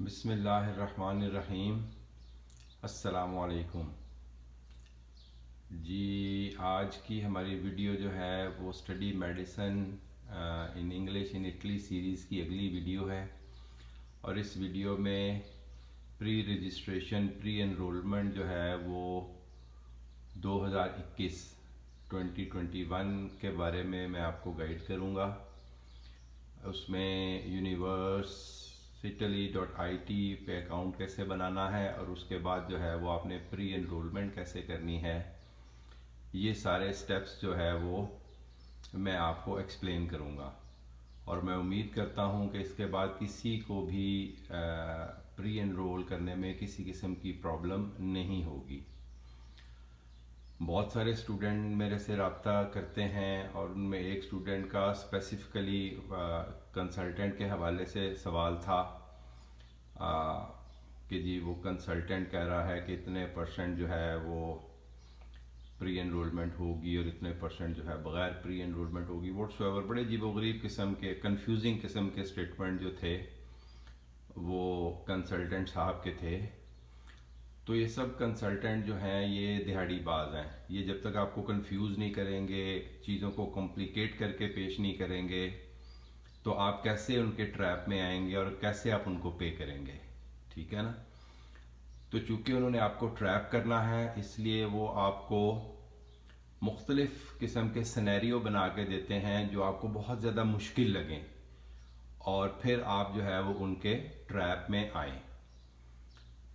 बिस्मिल्लाहिर्रहमानिर्रहीम। अस्सलामुअलैकुम जी। आज की हमारी वीडियो जो है वो study medicine in English in Italy series की अगली वीडियो है। और इस वीडियो में प्री रजिस्ट्रेशन प्री एनरोलमेंट जो है वो 2021 के बारे में मैं आपको गाइड करूँगा। उसमें university.it पे अकाउंट कैसे बनाना है और उसके बाद जो है वो आपने प्री एनरोलमेंट कैसे करनी है, ये सारे स्टेप्स जो है वो मैं आपको एक्सप्लेन करूँगा। और मैं उम्मीद करता हूँ कि इसके बाद किसी को भी प्री एनरोल करने में किसी किस्म की प्रॉब्लम नहीं होगी। बहुत सारे स्टूडेंट मेरे से रब्ता करते हैं और उनमें एक स्टूडेंट का स्पेसिफ़िकली कंसल्टेंट के हवाले से सवाल था कि जी वो कंसल्टेंट कह रहा है कि इतने परसेंट जो है वो प्री एनरोलमेंट होगी और इतने परसेंट जो है बग़ैर प्री एनरोलमेंट होगी। व्हाट्सएवर बड़े अजीबोगरीब किस्म के कंफ्यूजिंग किस्म के स्टेटमेंट जो थे वो कंसल्टेंट साहब के थे। तो ये सब कंसल्टेंट जो हैं ये दिहाड़ीबाज हैं। ये जब तक आपको कंफ्यूज नहीं करेंगे, चीज़ों को कॉम्प्लिकेट करके पेश नहीं करेंगे, तो आप कैसे उनके ट्रैप में आएंगे और कैसे आप उनको पे करेंगे, ठीक है ना। तो चूँकि उन्होंने आपको ट्रैप करना है इसलिए वो आपको मुख्तलिफ़ किस्म के सिनेरियो बना के देते हैं जो आपको बहुत ज़्यादा मुश्किल लगें और फिर आप जो है वो उनके ट्रैप में आएँ।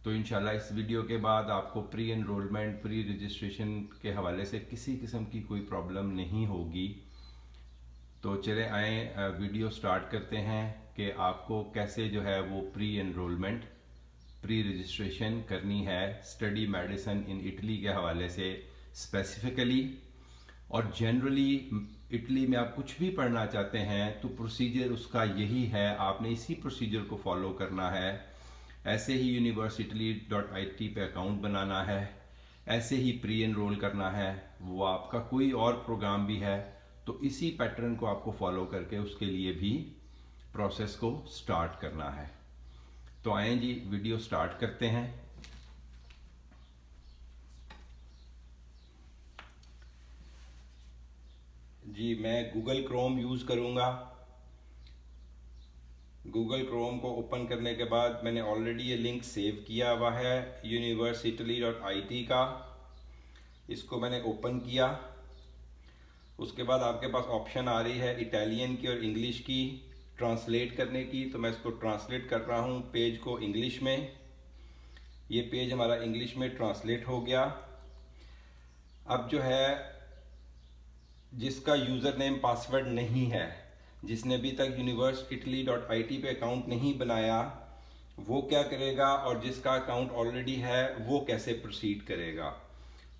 तो इंशाल्लाह इस वीडियो के बाद आपको प्री एनरोलमेंट प्री रजिस्ट्रेशन के हवाले से किसी किस्म की कोई प्रॉब्लम नहीं होगी। तो चले आए वीडियो स्टार्ट करते हैं कि आपको कैसे जो है वो प्री एनरोलमेंट प्री रजिस्ट्रेशन करनी है स्टडी मेडिसिन इन इटली के हवाले से स्पेसिफ़िकली। और जनरली इटली में आप कुछ भी पढ़ना चाहते हैं तो प्रोसीजर उसका यही है, आपने इसी प्रोसीजर को फॉलो करना है। ऐसे ही university.it पे अकाउंट बनाना है, ऐसे ही प्री एनरोल करना है। वो आपका कोई और प्रोग्राम भी है तो इसी पैटर्न को आपको फॉलो करके उसके लिए भी प्रोसेस को स्टार्ट करना है। तो आएँ जी वीडियो स्टार्ट करते हैं। जी मैं गूगल क्रोम यूज़ करूँगा। गूगल क्रोम को ओपन करने के बाद मैंने ऑलरेडी ये लिंक सेव किया हुआ है university.it का। इसको मैंने ओपन किया। उसके बाद आपके पास ऑप्शन आ रही है इटालियन की और इंग्लिश की ट्रांसलेट करने की। तो मैं इसको ट्रांसलेट कर रहा हूँ पेज को इंग्लिश में। ये पेज हमारा इंग्लिश में ट्रांसलेट हो गया। अब जो है जिसका यूज़र नेम पासवर्ड नहीं है, जिसने अभी तक university.it पे अकाउंट नहीं बनाया, वो क्या करेगा, और जिसका अकाउंट ऑलरेडी है वो कैसे प्रोसीड करेगा।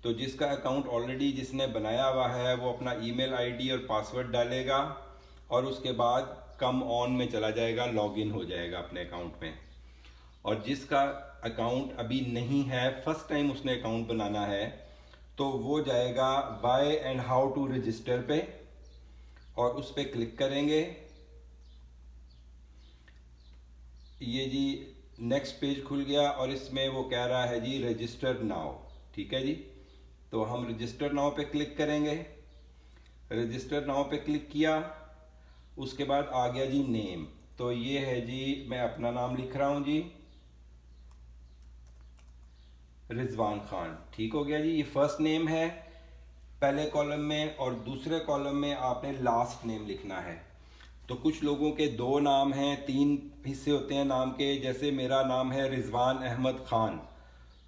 तो जिसका अकाउंट ऑलरेडी जिसने बनाया हुआ है वो अपना ईमेल आईडी और पासवर्ड डालेगा और उसके बाद कम ऑन में चला जाएगा, लॉगिन हो जाएगा अपने अकाउंट में। और जिसका अकाउंट अभी नहीं है, फर्स्ट टाइम उसने अकाउंट बनाना है, तो वो जाएगा why and how to register पे और उस पर क्लिक करेंगे। ये जी नेक्स्ट पेज खुल गया और इसमें वो कह रहा है जी रजिस्टर नाउ, ठीक है जी। तो हम रजिस्टर नाउ पे क्लिक करेंगे। रजिस्टर नाउ पे क्लिक किया, उसके बाद आ गया जी नेम। तो ये है जी, मैं अपना नाम लिख रहा हूँ जी, रिजवान खान, ठीक हो गया जी। ये फर्स्ट नेम है पहले कॉलम में और दूसरे कॉलम में आपने लास्ट नेम लिखना है। तो कुछ लोगों के दो नाम हैं, तीन हिस्से होते हैं नाम के। जैसे मेरा नाम है रिजवान अहमद खान,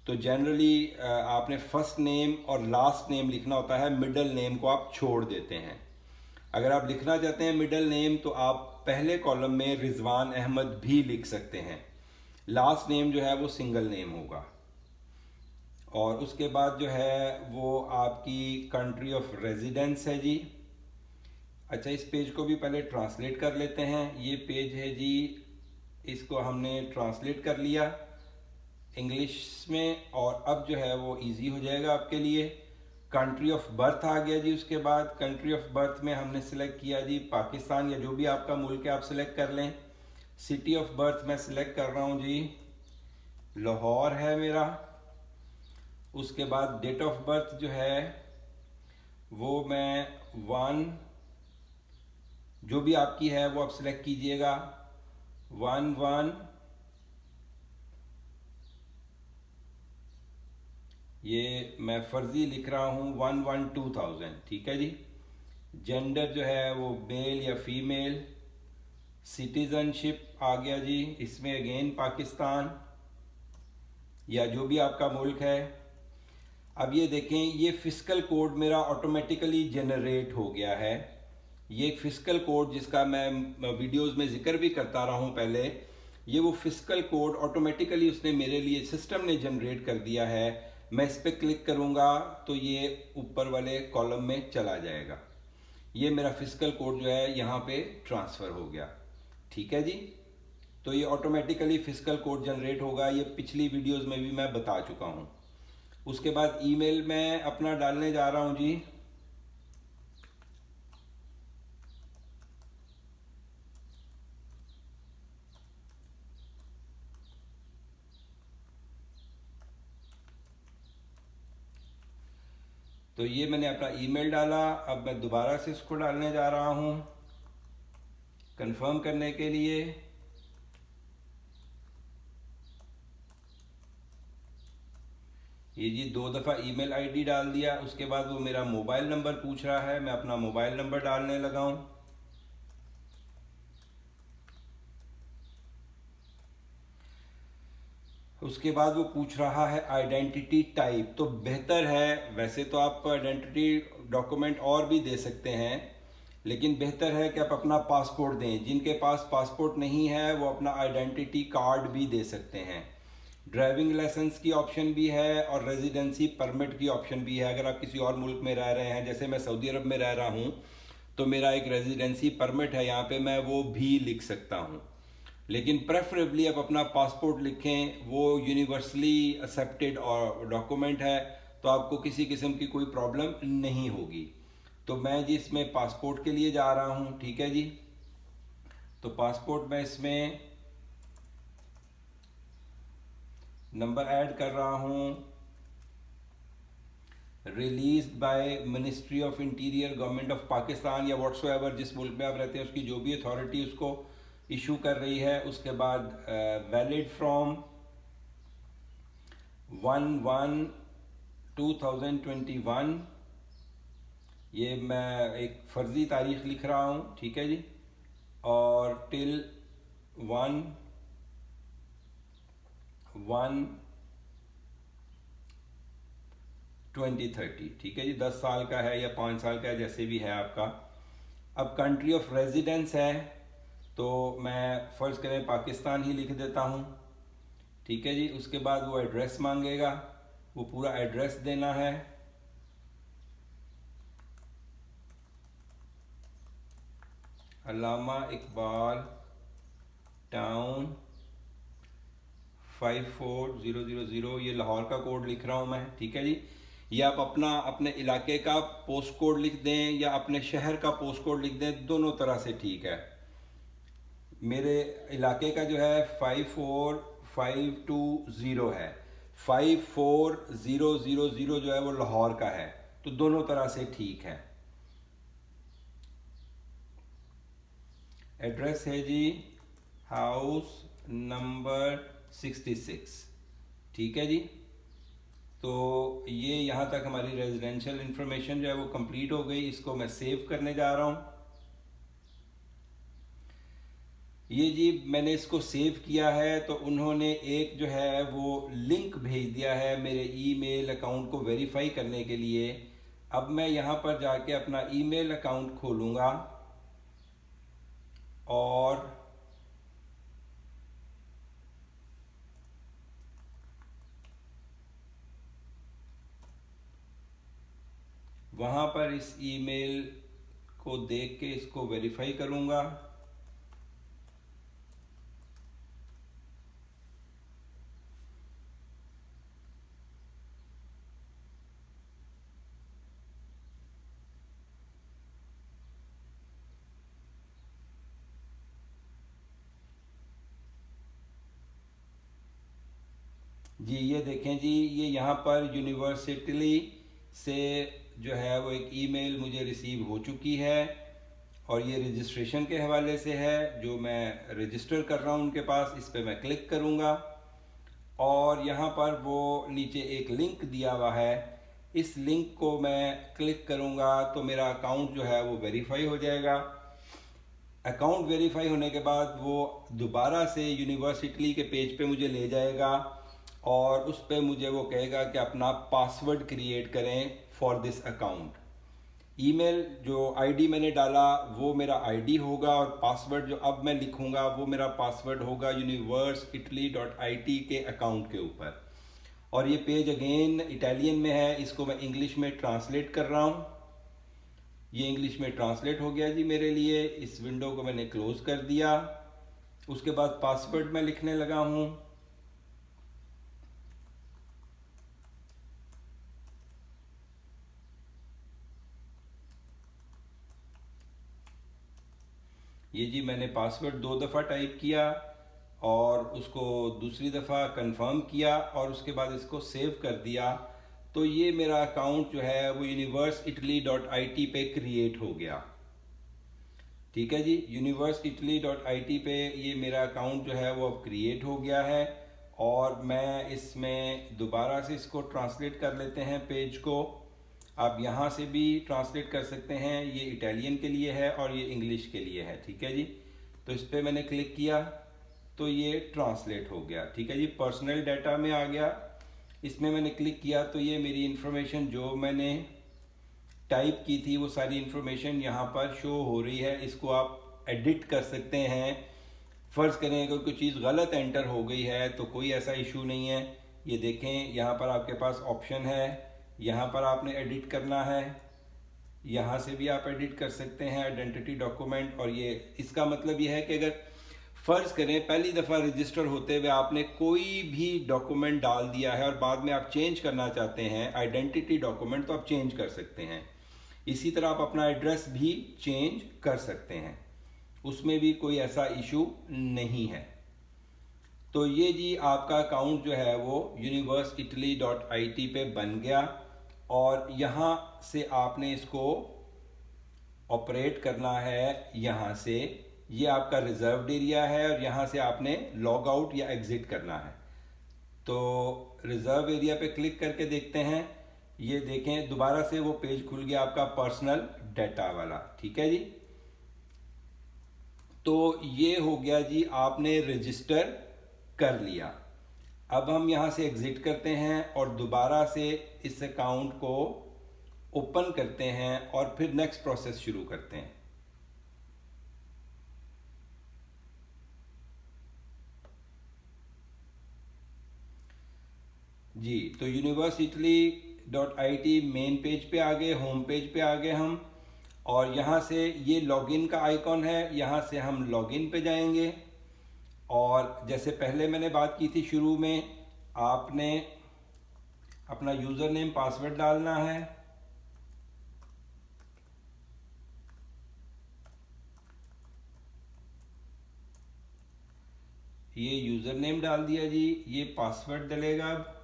तो जनरली आपने फर्स्ट नेम और लास्ट नेम लिखना होता है, मिडल नेम को आप छोड़ देते हैं। अगर आप लिखना चाहते हैं मिडल नेम तो आप पहले कॉलम में रिजवान अहमद भी लिख सकते हैं। लास्ट नेम जो है वो सिंगल नेम होगा। और उसके बाद जो है वो आपकी कंट्री ऑफ रेजिडेंस है जी। अच्छा, इस पेज को भी पहले ट्रांसलेट कर लेते हैं। ये पेज है जी, इसको हमने ट्रांसलेट कर लिया इंग्लिश में और अब जो है वो इजी हो जाएगा आपके लिए। कंट्री ऑफ बर्थ आ गया जी। उसके बाद कंट्री ऑफ बर्थ में हमने सिलेक्ट किया जी पाकिस्तान या जो भी आपका मुल्क है आप सिलेक्ट कर लें। सिटी ऑफ बर्थ मैं सिलेक्ट कर रहा हूँ जी, लाहौर है मेरा। उसके बाद डेट ऑफ बर्थ जो है वो मैं 1, जो भी आपकी है वो आप सिलेक्ट कीजिएगा, 1/1, ये मैं फर्जी लिख रहा हूँ, 1/1/2000, ठीक है जी। जेंडर जो है वो मेल या फीमेल। सिटीजनशिप आ गया जी, इसमें अगेन पाकिस्तान या जो भी आपका मुल्क है। अब ये देखें, ये फिस्कल कोड मेरा ऑटोमेटिकली जनरेट हो गया है। ये एक फिस्कल कोड जिसका मैं वीडियोस में जिक्र भी करता रहा हूँ पहले, ये वो फिस्कल कोड ऑटोमेटिकली उसने मेरे लिए, सिस्टम ने जनरेट कर दिया है। मैं इस पर क्लिक करूँगा तो ये ऊपर वाले कॉलम में चला जाएगा। ये मेरा फिस्कल कोड जो है यहाँ पे ट्रांसफ़र हो गया, ठीक है जी। तो ये ऑटोमेटिकली फिस्कल कोड जनरेट होगा, ये पिछली वीडियोस में भी मैं बता चुका हूँ। उसके बाद ईमेल मैं अपना डालने जा रहा हूँ जी, तो ये मैंने अपना ईमेल डाला। अब मैं दोबारा से इसको डालने जा रहा हूँ कंफर्म करने के लिए। ये जी 2 दफ़ा ईमेल आईडी डाल दिया। उसके बाद वो मेरा मोबाइल नंबर पूछ रहा है, मैं अपना मोबाइल नंबर डालने लगा हूँ। उसके बाद वो पूछ रहा है आइडेंटिटी टाइप। तो बेहतर है, वैसे तो आप आइडेंटिटी डॉक्यूमेंट और भी दे सकते हैं, लेकिन बेहतर है कि आप अपना पासपोर्ट दें। जिनके पास पासपोर्ट नहीं है वो अपना आइडेंटिटी कार्ड भी दे सकते हैं। ड्राइविंग लाइसेंस की ऑप्शन भी है और रेजिडेंसी परमिट की ऑप्शन भी है। अगर आप किसी और मुल्क में रह रहे हैं, जैसे मैं सऊदी अरब में रह रहा हूँ, तो मेरा एक रेजिडेंसी परमिट है यहाँ पे, मैं वो भी लिख सकता हूँ। लेकिन प्रेफरेबली आप अपना पासपोर्ट लिखें, वो यूनिवर्सली एक्सेप्टेड और डॉक्यूमेंट है, तो आपको किसी किस्म की कोई प्रॉब्लम नहीं होगी। तो मैं जी इसमें पासपोर्ट के लिए जा रहा हूँ, ठीक है जी। तो पासपोर्ट में इसमें नंबर ऐड कर रहा हूँ, release by ministry of interior, government of Pakistan या व्हाट्सएवर, जिस मुल्क में आप रहते हैं उसकी जो भी अथॉरिटी उसको इशू कर रही है। उसके बाद वैलिड फ्रॉम 1/1/2021, ये मैं एक फ़र्ज़ी तारीख लिख रहा हूँ, ठीक है जी। और टिल 1/1/2030, ठीक है जी। 10 साल का है या 5 साल का है, जैसे भी है आपका। अब कंट्री ऑफ रेजिडेंस है, तो मैं फ़र्ज़ करें पाकिस्तान ही लिख देता हूँ, ठीक है जी। उसके बाद वो एड्रेस मांगेगा, वो पूरा एड्रेस देना है। अल्लामा इकबाल टाउन 54000, ये लाहौर का कोड लिख रहा हूँ मैं, ठीक है जी। या आप अपने इलाके का पोस्ट कोड लिख दें या अपने शहर का पोस्ट कोड लिख दें, दोनों तरह से ठीक है। मेरे इलाके का जो है 54520 है, 54000 जो है वो लाहौर का है, तो दोनों तरह से ठीक है। एड्रेस है जी हाउस नंबर 66, ठीक है जी। तो ये यहाँ तक हमारी रेजिडेंशियल इंफॉर्मेशन जो है वो कंप्लीट हो गई। इसको मैं सेव करने जा रहा हूँ। ये जी मैंने इसको सेव किया है, तो उन्होंने एक जो है वो लिंक भेज दिया है मेरे ईमेल अकाउंट को वेरीफाई करने के लिए। अब मैं यहाँ पर जाके अपना ईमेल अकाउंट खोलूँगा और वहाँ पर इस ईमेल को देख के इसको वेरीफाई करूँगा। जी ये देखें जी, ये यहाँ पर यूनिवर्सिटी से जो है वो एक ईमेल मुझे रिसीव हो चुकी है और ये रजिस्ट्रेशन के हवाले से है, जो मैं रजिस्टर कर रहा हूँ उनके पास। इस पर मैं क्लिक करूँगा और यहाँ पर वो नीचे एक लिंक दिया हुआ है, इस लिंक को मैं क्लिक करूँगा तो मेरा अकाउंट जो है वो वेरीफाई हो जाएगा। अकाउंट वेरीफाई होने के बाद वो दोबारा से यूनिवर्सिटी के पेज पे मुझे ले जाएगा और उस पर मुझे वो कहेगा कि अपना पासवर्ड क्रिएट करें फॉर दिस अकाउंट। ईमेल जो आईडी मैंने डाला वो मेरा आईडी होगा और पासवर्ड जो अब मैं लिखूंगा वो मेरा पासवर्ड होगा universeitaly.it के अकाउंट के ऊपर। और ये पेज अगेन इटालियन में है, इसको मैं इंग्लिश में ट्रांसलेट कर रहा हूँ। ये इंग्लिश में ट्रांसलेट हो गया जी मेरे लिए। इस विंडो को मैंने क्लोज कर दिया। उसके बाद पासवर्ड मैं लिखने लगा हूँ। ये जी मैंने पासवर्ड 2 दफ़ा टाइप किया और उसको दूसरी दफ़ा कंफर्म किया और उसके बाद इसको सेव कर दिया। तो ये मेरा अकाउंट जो है वो universeitaly.it पे क्रिएट हो गया। ठीक है जी, universeitaly.it पे ये मेरा अकाउंट जो है वो अब क्रिएट हो गया है। और मैं इसमें दोबारा से इसको ट्रांसलेट कर लेते हैं पेज को। आप यहाँ से भी ट्रांसलेट कर सकते हैं, ये इटालियन के लिए है और ये इंग्लिश के लिए है। ठीक है जी, तो इस पर मैंने क्लिक किया तो ये ट्रांसलेट हो गया। ठीक है जी, पर्सनल डाटा में आ गया। इसमें मैंने क्लिक किया तो ये मेरी इन्फॉर्मेशन जो मैंने टाइप की थी वो सारी इन्फॉर्मेशन यहाँ पर शो हो रही है। इसको आप एडिट कर सकते हैं। फ़र्ज़ करें अगर कोई चीज़ गलत एंटर हो गई है तो कोई ऐसा इशू नहीं है। ये देखें यहाँ पर आपके पास ऑप्शन है, यहाँ पर आपने एडिट करना है, यहाँ से भी आप एडिट कर सकते हैं आइडेंटिटी डॉक्यूमेंट। और ये इसका मतलब ये है कि अगर फ़र्ज़ करें पहली दफ़ा रजिस्टर होते हुए आपने कोई भी डॉक्यूमेंट डाल दिया है और बाद में आप चेंज करना चाहते हैं आइडेंटिटी डॉक्यूमेंट, तो आप चेंज कर सकते हैं। इसी तरह आप अपना एड्रेस भी चेंज कर सकते हैं, उसमें भी कोई ऐसा इशू नहीं है। तो ये जी आपका अकाउंट जो है वो universeitaly.it पे बन गया और यहाँ से आपने इसको ऑपरेट करना है। यहाँ से ये आपका रिजर्व्ड एरिया है और यहाँ से आपने लॉग आउट या एग्जिट करना है। तो रिजर्व एरिया पे क्लिक करके देखते हैं। ये देखें दोबारा से वो पेज खुल गया आपका पर्सनल डाटा वाला। ठीक है जी, तो ये हो गया जी, आपने रजिस्टर कर लिया। अब हम यहाँ से एग्जिट करते हैं और दोबारा से इस अकाउंट को ओपन करते हैं और फिर नेक्स्ट प्रोसेस शुरू करते हैं। जी, तो universeitaly.it मेन पेज पे आ गए, होम पेज पे आ गए हम। और यहाँ से ये लॉगिन का आइकॉन है, यहाँ से हम लॉगिन पे जाएंगे। और जैसे पहले मैंने बात की थी शुरू में, आपने अपना यूज़र नेम पासवर्ड डालना है। ये यूज़र नेम डाल दिया जी, ये पासवर्ड डलेगा अब।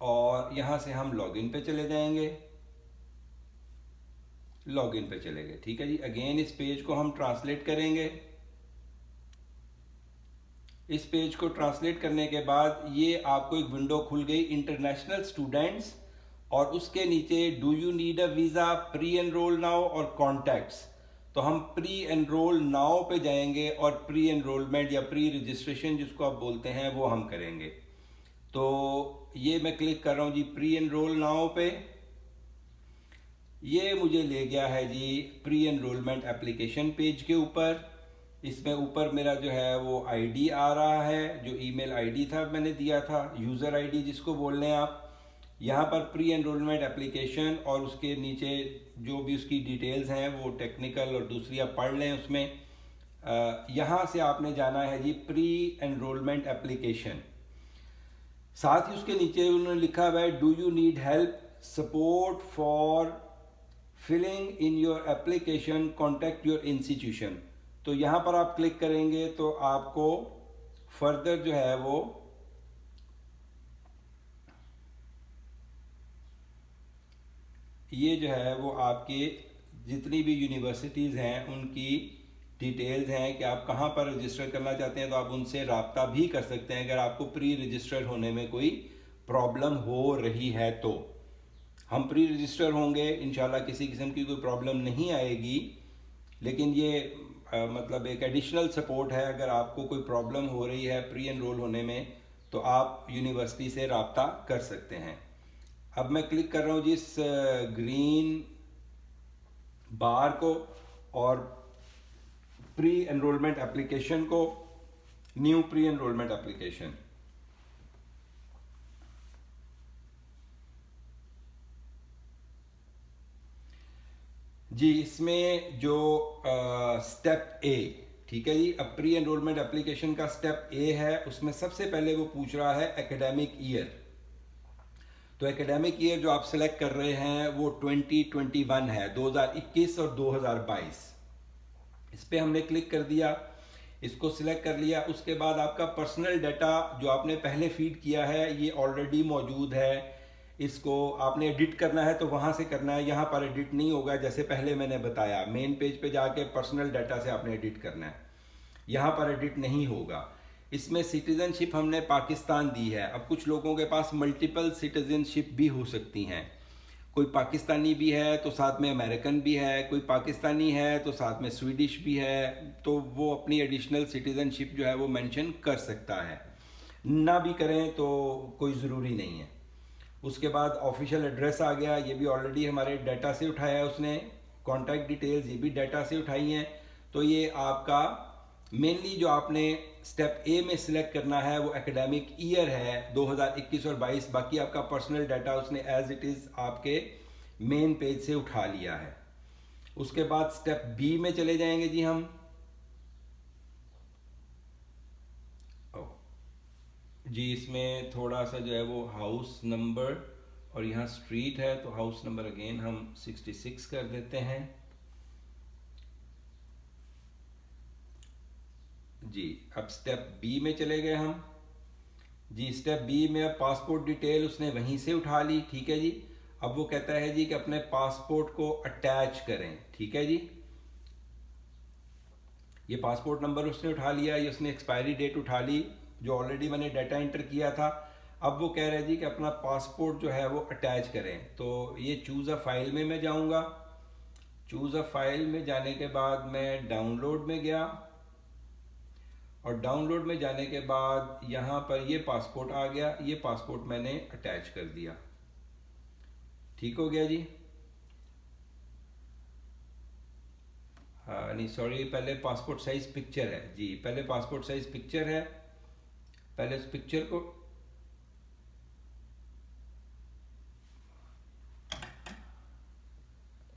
और यहाँ से हम लॉगिन पे चले जाएंगे, लॉगिन पे चले गए। ठीक है जी, अगेन इस पेज को हम ट्रांसलेट करेंगे। इस पेज को ट्रांसलेट करने के बाद ये आपको एक विंडो खुल गई, इंटरनेशनल स्टूडेंट्स, और उसके नीचे do you need a visa, pre enrol now और कॉन्टैक्ट्स। तो हम प्री एनरोल नाउ पे जाएंगे और प्री एनरोलमेंट या प्री रजिस्ट्रेशन जिसको आप बोलते हैं वो हम करेंगे। तो ये मैं क्लिक कर रहा हूँ जी प्री एनरोल नाउ पे। ये मुझे ले गया है जी प्री एनरोलमेंट एप्लीकेशन पेज के ऊपर। इसमें ऊपर मेरा जो है वो आईडी आ रहा है, जो ईमेल आईडी था मैंने दिया था, यूज़र आईडी जिसको बोल रहे हैं आप। यहाँ पर प्री एनरोलमेंट एप्लीकेशन और उसके नीचे जो भी उसकी डिटेल्स हैं वो टेक्निकल और दूसरी आप पढ़ लें उसमें। यहाँ से आपने जाना है जी प्री एनरोलमेंट एप्लीकेशन। साथ ही उसके नीचे उन्होंने लिखा हुआ है do you need help support for filling in your application, contact your institution. तो यहाँ पर आप क्लिक करेंगे तो आपको फर्दर जो है वो ये जो है वो आपके जितनी भी यूनिवर्सिटीज़ हैं उनकी डिटेल्स हैं कि आप कहाँ पर रजिस्टर करना चाहते हैं, तो आप उनसे रब्ता भी कर सकते हैं अगर आपको प्री रजिस्टर होने में कोई प्रॉब्लम हो रही है। तो हम प्री रजिस्टर होंगे, इंशाल्लाह किसी किस्म की कोई प्रॉब्लम नहीं आएगी। लेकिन ये मतलब एक एडिशनल सपोर्ट है, अगर आपको कोई प्रॉब्लम हो रही है प्री एनरोल होने में तो आप यूनिवर्सिटी से रब्ता कर सकते हैं। अब मैं क्लिक कर रहा हूँ जिस ग्रीन बार को और प्री एनरोलमेंट एप्लीकेशन को, न्यू प्री एनरोलमेंट एप्लीकेशन। जी, इसमें जो स्टेप ए, ठीक है जी, अब प्री एनरोलमेंट एप्लीकेशन का स्टेप ए है, उसमें सबसे पहले वो पूछ रहा है एकेडमिक ईयर। तो एकेडमिक ईयर जो आप सिलेक्ट कर रहे हैं वो 2021 है, 2021 और 2022। इस पर हमने क्लिक कर दिया, इसको सिलेक्ट कर लिया। उसके बाद आपका पर्सनल डाटा जो आपने पहले फीड किया है ये ऑलरेडी मौजूद है, इसको आपने एडिट करना है तो वहाँ से करना है, यहाँ पर एडिट नहीं होगा। जैसे पहले मैंने बताया मेन पेज पे जाके पर्सनल डाटा से आपने एडिट करना है, यहाँ पर एडिट नहीं होगा। इसमें सिटीजनशिप हमने पाकिस्तान दी है। अब कुछ लोगों के पास मल्टीपल सिटीजनशिप भी हो सकती हैं, कोई पाकिस्तानी भी है तो साथ में अमेरिकन भी है, कोई पाकिस्तानी है तो साथ में स्वीडिश भी है, तो वो अपनी एडिशनल सिटीजनशिप जो है वो मेंशन कर सकता है। ना भी करें तो कोई ज़रूरी नहीं है। उसके बाद ऑफिशियल एड्रेस आ गया, ये भी ऑलरेडी हमारे डाटा से उठाया है उसने। कॉन्टैक्ट डिटेल्स ये भी डाटा से उठाई हैं। तो ये आपका मेनली जो आपने स्टेप ए में सिलेक्ट करना है वो एकेडमिक ईयर है 2021 और 22। बाकी आपका पर्सनल डाटा उसने एज इट इज़ आपके मेन पेज से उठा लिया है। उसके बाद स्टेप बी में चले जाएंगे जी हम। जी, इसमें थोड़ा सा जो है वो हाउस नंबर और यहाँ स्ट्रीट है तो हाउस नंबर अगेन हम 66 कर देते हैं। जी, अब स्टेप बी में चले गए हम। जी, स्टेप बी में अब पासपोर्ट डिटेल उसने वहीं से उठा ली, ठीक है जी। अब वो कहता है जी कि अपने पासपोर्ट को अटैच करें, ठीक है जी। ये पासपोर्ट नंबर उसने उठा लिया, ये उसने एक्सपायरी डेट उठा ली जो ऑलरेडी मैंने डाटा एंटर किया था। अब वो कह रहे हैं जी कि अपना पासपोर्ट जो है वो अटैच करें। तो ये चूज़ अ फाइल में मैं जाऊंगा। चूज़ अ फाइल में जाने के बाद मैं डाउनलोड में गया और डाउनलोड में जाने के बाद यहाँ पर ये पासपोर्ट आ गया, ये पासपोर्ट मैंने अटैच कर दिया। ठीक हो गया जी। हाँ नहीं सॉरी, पहले पासपोर्ट साइज पिक्चर है जी, पहले पासपोर्ट साइज पिक्चर है, पहले उस पिक्चर को